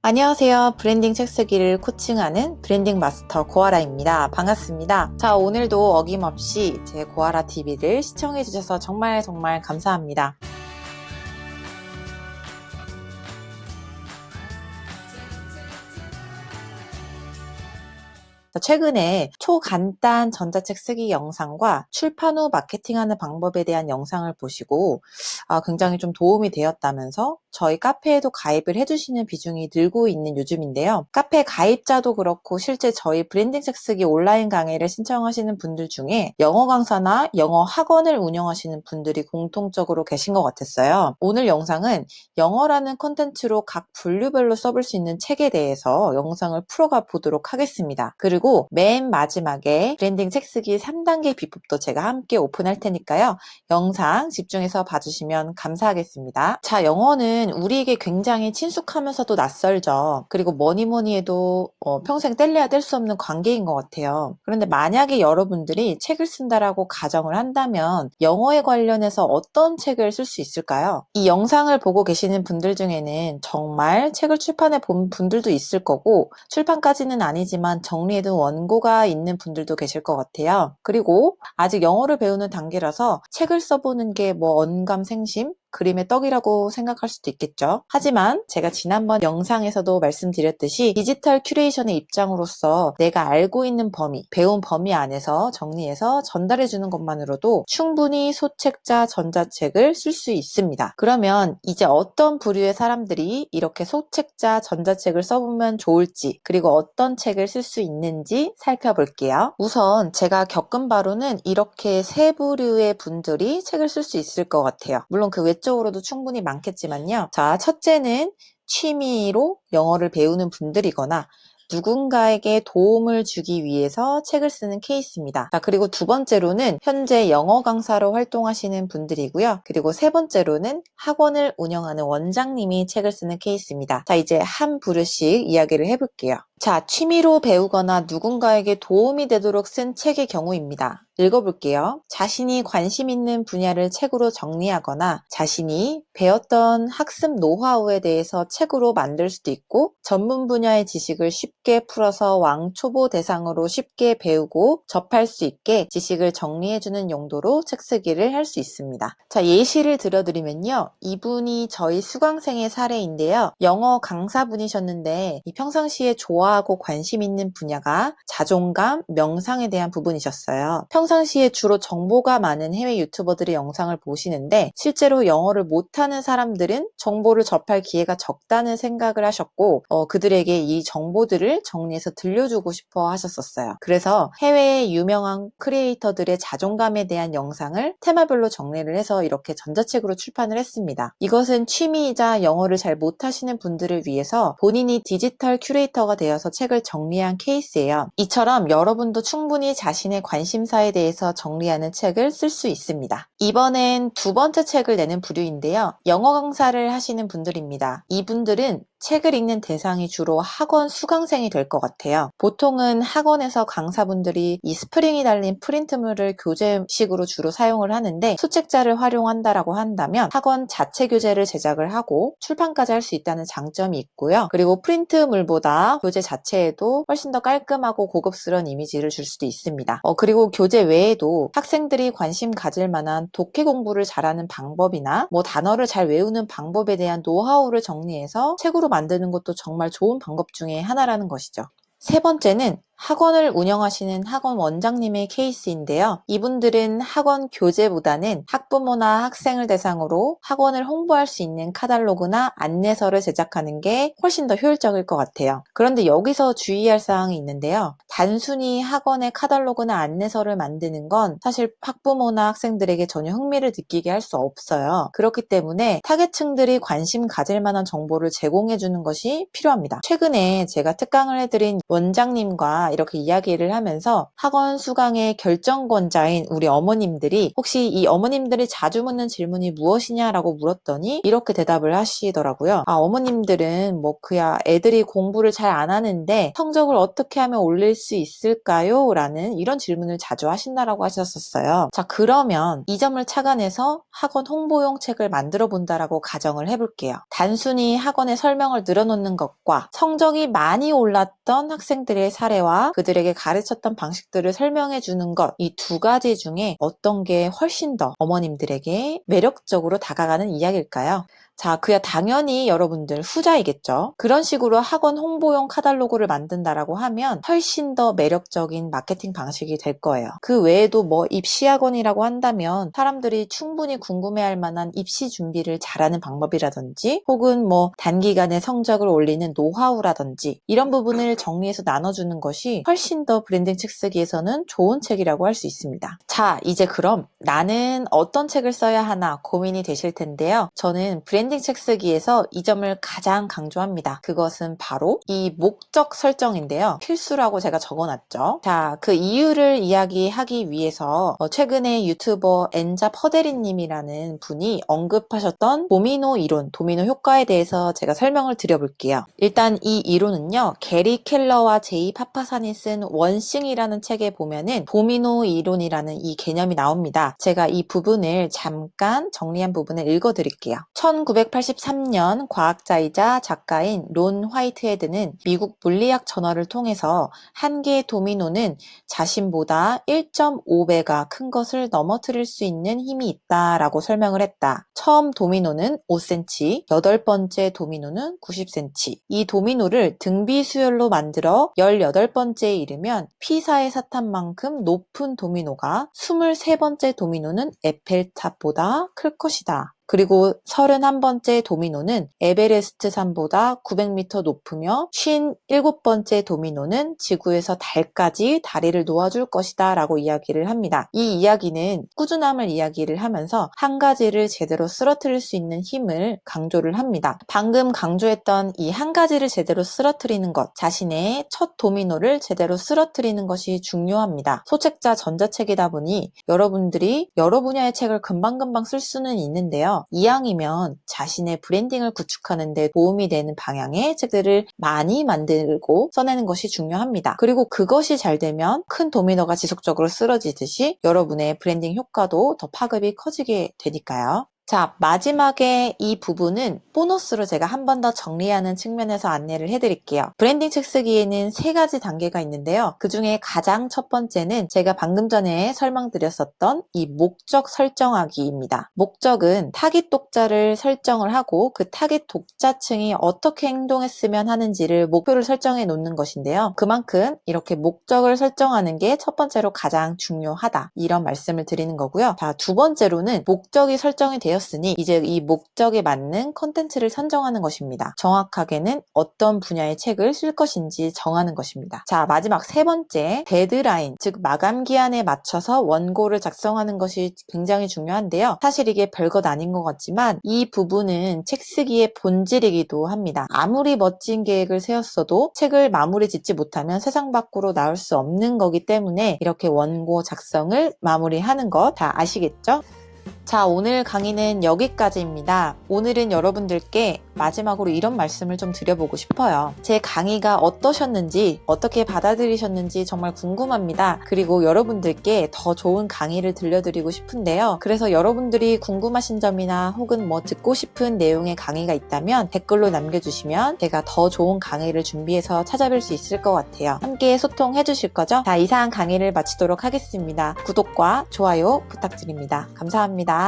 안녕하세요. 브랜딩 책 쓰기를 코칭하는 브랜딩 마스터 고아라입니다. 반갑습니다. 자, 오늘도 어김없이 제 고아라 TV를 시청해주셔서 정말 감사합니다. 최근에 초간단 전자책 쓰기 영상과 출판 후 마케팅하는 방법에 대한 영상을 보시고 굉장히 좀 도움이 되었다면서 저희 카페에도 가입을 해주시는 비중이 늘고 있는 요즘인데요. 카페 가입자도 그렇고 실제 저희 브랜딩 책 쓰기 온라인 강의를 신청하시는 분들 중에 영어 강사나 영어 학원을 운영하시는 분들이 공통적으로 계신 것 같았어요. 오늘 영상은 영어라는 콘텐츠로 각 분류별로 써볼 수 있는 책에 대해서 영상을 풀어가 보도록 하겠습니다. 그리고 맨 마지막에 브랜딩 책 쓰기 3단계 비법도 제가 함께 오픈할 테니까요. 영상 집중해서 봐주시면 감사하겠습니다. 자, 영어는 우리에게 굉장히 친숙하면서도 낯설죠. 그리고 뭐니 해도 평생 뗄래야 뗄 수 없는 관계인 것 같아요. 그런데 만약에 여러분들이 책을 쓴다라고 가정을 한다면 영어에 관련해서 어떤 책을 쓸 수 있을까요? 이 영상을 보고 계시는 분들 중에는 정말 책을 출판해 본 분들도 있을 거고 출판까지는 아니지만 정리해둔 원고가 있는 분들도 계실 것 같아요. 그리고 아직 영어를 배우는 단계라서 책을 써보는 게 뭐 언감생심? 그림의 떡이라고 생각할 수도 있겠죠. 하지만 제가 지난번 영상에서도 말씀드렸듯이 디지털 큐레이션의 입장으로서 내가 알고 있는 범위, 배운 범위 안에서 정리해서 전달해주는 것만으로도 충분히 소책자 전자책을 쓸 수 있습니다. 그러면 이제 어떤 부류의 사람들이 이렇게 소책자 전자책을 써보면 좋을지, 그리고 어떤 책을 쓸 수 있는지 살펴볼게요. 우선 제가 겪은 바로는 이렇게 세 부류의 분들이 책을 쓸 수 있을 것 같아요. 물론 그 외적으로도 충분히 많겠지만요. 자, 첫째는 취미로 영어를 배우는 분들이거나 누군가에게 도움을 주기 위해서 책을 쓰는 케이스입니다. 자, 그리고 두 번째로는 현재 영어 강사로 활동하시는 분들이고요. 그리고 세 번째로는 학원을 운영하는 원장님이 책을 쓰는 케이스입니다. 자, 이제 한 부류씩 이야기를 해볼게요. 자, 취미로 배우거나 누군가에게 도움이 되도록 쓴 책의 경우입니다. 읽어볼게요. 자신이 관심 있는 분야를 책으로 정리하거나 자신이 배웠던 학습 노하우에 대해서 책으로 만들 수도 있고 전문 분야의 지식을 쉽게 풀어서 왕초보 대상으로 쉽게 배우고 접할 수 있게 지식을 정리해주는 용도로 책 쓰기를 할 수 있습니다. 자, 예시를 들어드리면요. 이분이 저희 수강생의 사례인데요. 영어 강사분이셨는데 평상시에 좋아하고 관심 있는 분야가 자존감, 명상에 대한 부분이셨어요. 평상시에 주로 정보가 많은 해외 유튜버들의 영상을 보시는데 실제로 영어를 못하는 사람들은 정보를 접할 기회가 적다는 생각을 하셨고 그들에게 이 정보들을 정리해서 들려주고 싶어 하셨었어요. 그래서 해외의 유명한 크리에이터들의 자존감에 대한 영상을 테마별로 정리를 해서 이렇게 전자책으로 출판을 했습니다. 이것은 취미이자 영어를 잘 못하시는 분들을 위해서 본인이 디지털 큐레이터가 되어서 책을 정리한 케이스예요. 이처럼 여러분도 충분히 자신의 관심사에 대해서 정리하는 책을 쓸 수 있습니다. 이번엔 두 번째 책을 내는 부류인데요. 영어 강사를 하시는 분들입니다. 이분들은 책을 읽는 대상이 주로 학원 수강생이 될 것 같아요. 보통은 학원에서 강사분들이 이 스프링이 달린 프린트물을 교재식으로 주로 사용을 하는데 소책자를 활용한다라고 한다면 학원 자체 교재를 제작을 하고 출판까지 할 수 있다는 장점이 있고요. 그리고 프린트물보다 교재 자체에도 훨씬 더 깔끔하고 고급스러운 이미지를 줄 수도 있습니다. 그리고 교재 외에도 학생들이 관심 가질 만한 독해 공부를 잘하는 방법이나 단어를 잘 외우는 방법에 대한 노하우를 정리해서 책으로 만드는 것도 정말 좋은 방법 중에 하나라는 것이죠. 세 번째는 학원을 운영하시는 학원 원장님의 케이스인데요. 이분들은 학원 교재보다는 학부모나 학생을 대상으로 학원을 홍보할 수 있는 카탈로그나 안내서를 제작하는 게 훨씬 더 효율적일 것 같아요. 그런데 여기서 주의할 사항이 있는데요. 단순히 학원의 카탈로그나 안내서를 만드는 건 사실 학부모나 학생들에게 전혀 흥미를 느끼게 할 수 없어요. 그렇기 때문에 타겟층들이 관심 가질 만한 정보를 제공해 주는 것이 필요합니다. 최근에 제가 특강을 해드린 원장님과 이렇게 이야기를 하면서 학원 수강의 결정권자인 우리 어머님들이 혹시 이 어머님들이 자주 묻는 질문이 무엇이냐라고 물었더니 이렇게 대답을 하시더라고요. 어머님들은 뭐 그야 애들이 공부를 잘 안 하는데 성적을 어떻게 하면 올릴 수 있을까요? 라는 이런 질문을 자주 하신다라고 하셨었어요. 자, 그러면 이 점을 착안해서 학원 홍보용 책을 만들어 본다라고 가정을 해볼게요. 단순히 학원의 설명을 늘어놓는 것과 성적이 많이 올랐던 학생들의 사례와 그들에게 가르쳤던 방식들을 설명해 주는 것, 이 두 가지 중에 어떤 게 훨씬 더 어머님들에게 매력적으로 다가가는 이야기일까요? 자, 그야 당연히 여러분들 후자이겠죠. 그런 식으로 학원 홍보용 카탈로그를 만든다라고 하면 훨씬 더 매력적인 마케팅 방식이 될 거예요. 그 외에도 뭐 입시학원이라고 한다면 사람들이 충분히 궁금해할 만한 입시 준비를 잘하는 방법이라든지 혹은 뭐 단기간에 성적을 올리는 노하우라든지 이런 부분을 정리해서 나눠주는 것이 훨씬 더 브랜딩 책 쓰기에서는 좋은 책이라고 할 수 있습니다. 자, 이제 그럼 나는 어떤 책을 써야 하나 고민이 되실 텐데요. 저는 브랜딩 책 쓰기에서 이 점을 가장 강조합니다. 그것은 바로 이 목적 설정인데요. 필수라고 제가 적어놨죠. 자, 그 이유를 이야기하기 위해서 최근에 유튜버 엔자 퍼데리님이라는 분이 언급하셨던 도미노 이론, 도미노 효과에 대해서 제가 설명을 드려볼게요. 일단 이 이론은요, 게리 켈러와 제이 파파산이 쓴 원싱이라는 책에 보면은 도미노 이론이라는 이 개념이 나옵니다. 제가 이 부분을 잠깐 정리한 부분을 읽어드릴게요. 1983년 과학자이자 작가인 론 화이트헤드는 미국 물리학 저널을 통해서 한 개의 도미노는 자신보다 1.5배가 큰 것을 넘어뜨릴 수 있는 힘이 있다라고 설명을 했다. 처음 도미노는 5cm, 8번째 도미노는 90cm. 이 도미노를 등비수열로 만들어 18번째에 이르면 피사의 사탑만큼 높은 도미노가 23번째 도미노는 에펠탑보다 클 것이다. 그리고 31번째 도미노는 에베레스트 산보다 900m 높으며 57번째 도미노는 지구에서 달까지 다리를 놓아줄 것이다 라고 이야기를 합니다. 이 이야기는 꾸준함을 이야기를 하면서 한 가지를 제대로 쓰러뜨릴 수 있는 힘을 강조를 합니다. 방금 강조했던 이 한 가지를 제대로 쓰러뜨리는 것, 자신의 첫 도미노를 제대로 쓰러뜨리는 것이 중요합니다. 소책자 전자책이다 보니 여러분들이 여러 분야의 책을 금방금방 쓸 수는 있는데요. 이왕이면 자신의 브랜딩을 구축하는 데 도움이 되는 방향의 책들을 많이 만들고 써내는 것이 중요합니다. 그리고 그것이 잘 되면 큰 도미노가 지속적으로 쓰러지듯이 여러분의 브랜딩 효과도 더 파급이 커지게 되니까요. 자, 마지막에 이 부분은 보너스로 제가 한 번 더 정리하는 측면에서 안내를 해드릴게요. 브랜딩 책 쓰기에는 3가지 단계가 있는데요. 그 중에 가장 첫 번째는 제가 방금 전에 설명드렸었던 이 목적 설정하기입니다. 목적은 타깃 독자를 설정을 하고 그 타깃 독자층이 어떻게 행동했으면 하는지를 목표를 설정해 놓는 것인데요. 그만큼 이렇게 목적을 설정하는 게 첫 번째로 가장 중요하다. 이런 말씀을 드리는 거고요. 자, 두 번째로는 목적이 설정이 되었으니 이제 이 목적에 맞는 컨텐츠를 선정하는 것입니다. 정확하게는 어떤 분야의 책을 쓸 것인지 정하는 것입니다. 자, 마지막 세 번째, 데드라인, 즉 마감 기한에 맞춰서 원고를 작성하는 것이 굉장히 중요한데요. 사실 이게 별것 아닌 것 같지만 이 부분은 책 쓰기의 본질이기도 합니다. 아무리 멋진 계획을 세웠어도 책을 마무리 짓지 못하면 세상 밖으로 나올 수 없는 거기 때문에 이렇게 원고 작성을 마무리하는 것 다 아시겠죠? 자, 오늘 강의는 여기까지입니다. 오늘은 여러분들께 마지막으로 이런 말씀을 좀 드려보고 싶어요. 제 강의가 어떠셨는지, 어떻게 받아들이셨는지 정말 궁금합니다. 그리고 여러분들께 더 좋은 강의를 들려드리고 싶은데요. 그래서 여러분들이 궁금하신 점이나 혹은 뭐 듣고 싶은 내용의 강의가 있다면 댓글로 남겨주시면 제가 더 좋은 강의를 준비해서 찾아뵐 수 있을 것 같아요. 함께 소통해 주실 거죠? 자, 이상 강의를 마치도록 하겠습니다. 구독과 좋아요 부탁드립니다. 감사합니다.